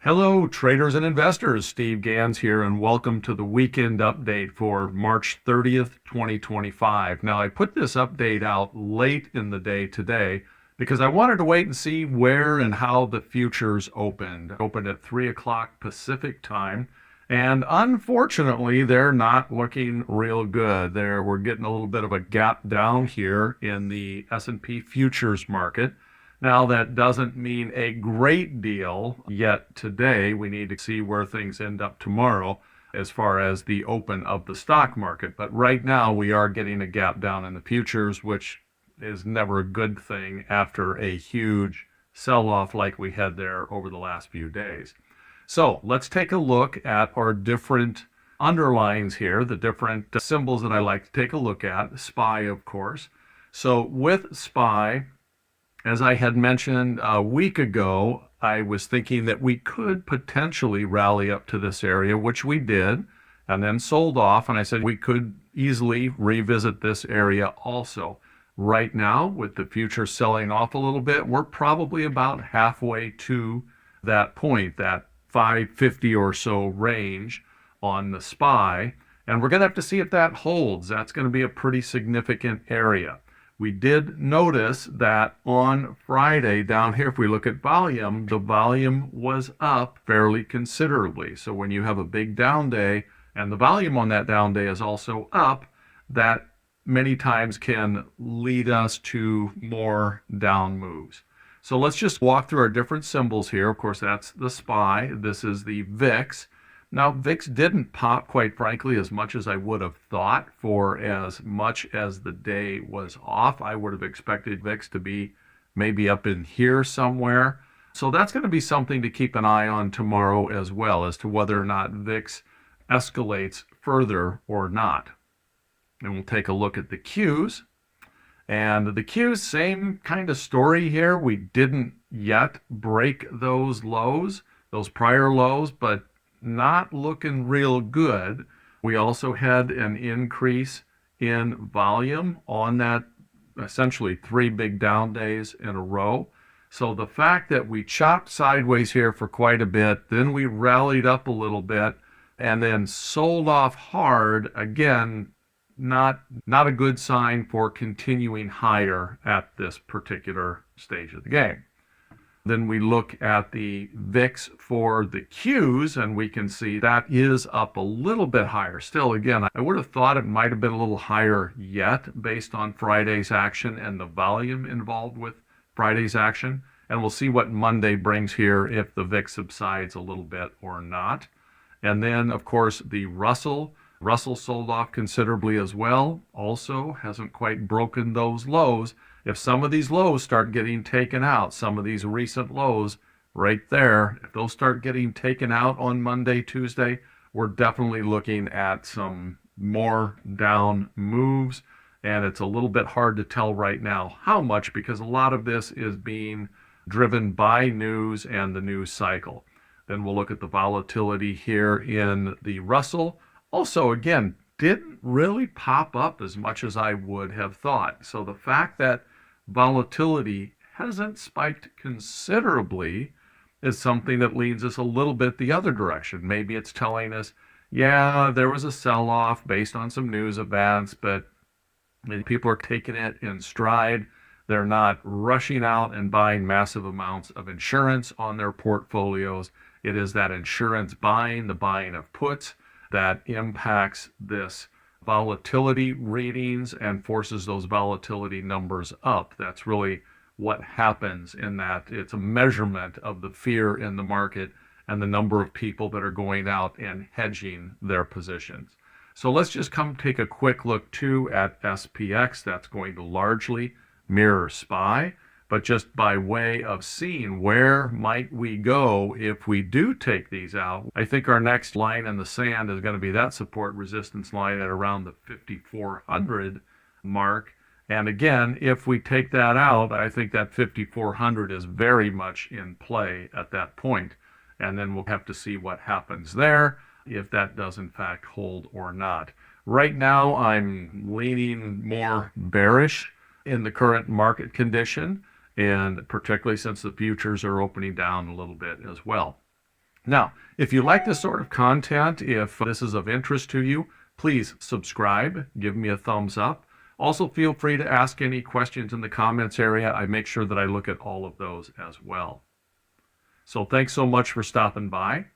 Hello, traders and investors. Steve Gans here, and welcome to the weekend update for March 30th, 2025. Now, I put this update out late in the day today because I wanted to wait and see where and how the futures opened. Opened at 3 o'clock Pacific time, and unfortunately, they're not looking real good. We're getting a little bit of a gap down here in the S&P futures market. Now, that doesn't mean a great deal yet today. We need to see where things end up tomorrow as far as the open of the stock market. But right now, we are getting a gap down in the futures, which is never a good thing after a huge sell-off like we had there over the last few days. So let's take a look at our different underlines here, the different symbols that I like to take a look at. SPY, of course. So with SPY, as I had mentioned a week ago, I was thinking that we could potentially rally up to this area, which we did, and then sold off. And I said we could easily revisit this area also. Right now, with the future selling off a little bit, we're probably about halfway to that point, that 550 or so range on the SPY. And we're going to have to see if that holds. That's going to be a pretty significant area. We did notice that on Friday down here, if we look at volume, the volume was up fairly considerably. So when you have a big down day and the volume on that down day is also up, that many times can lead us to more down moves. So let's just walk through our different symbols here. Of course, that's the SPY. This is the VIX. Now, VIX didn't pop, quite frankly, as much as I would have thought for as much as the day was off. I would have expected VIX to be maybe up in here somewhere. So that's going to be something to keep an eye on tomorrow as well, as to whether or not VIX escalates further or not. And we'll take a look at the Qs. And the Qs, same kind of story here. We didn't yet break those lows, those prior lows, but not looking real good. We also had an increase in volume on that, essentially 3 big down days in a row. So the fact that we chopped sideways here for quite a bit, then we rallied up a little bit, and then sold off hard, again, not a good sign for continuing higher at this particular stage of the game. Then we look at the VIX for the Qs, and we can see that is up a little bit higher. Still, again, I would have thought it might have been a little higher yet based on Friday's action and the volume involved with Friday's action. And we'll see what Monday brings here, if the VIX subsides a little bit or not. And then, of course, the Russell sold off considerably as well. Also hasn't quite broken those lows. If some of these lows start getting taken out, some of these recent lows right there, if those start getting taken out on Monday, Tuesday, we're definitely looking at some more down moves. And it's a little bit hard to tell right now how much, because a lot of this is being driven by news and the news cycle. Then we'll look at the volatility here in the Russell. Also, again, didn't really pop up as much as I would have thought. So the fact that volatility hasn't spiked considerably is something that leads us a little bit the other direction. Maybe it's telling us, yeah, there was a sell-off based on some news events, but people are taking it in stride. They're not rushing out and buying massive amounts of insurance on their portfolios. It is that insurance buying, the buying of puts, that impacts this volatility readings and forces those volatility numbers up. That's really what happens in that. It's a measurement of the fear in the market and the number of people that are going out and hedging their positions. So let's just come take a quick look too at SPX. That's going to largely mirror SPY, but just by way of seeing where might we go if we do take these out. I think our next line in the sand is going to be that support resistance line at around the 5,400 mark. And again, if we take that out, I think that 5,400 is very much in play at that point. And then we'll have to see what happens there, if that does in fact hold or not. Right now, I'm leaning more bearish in the current market condition, and particularly since the futures are opening down a little bit as well. Now, if you like this sort of content, if this is of interest to you, please subscribe, give me a thumbs up. Also, feel free to ask any questions in the comments area. I make sure that I look at all of those as well. So thanks so much for stopping by.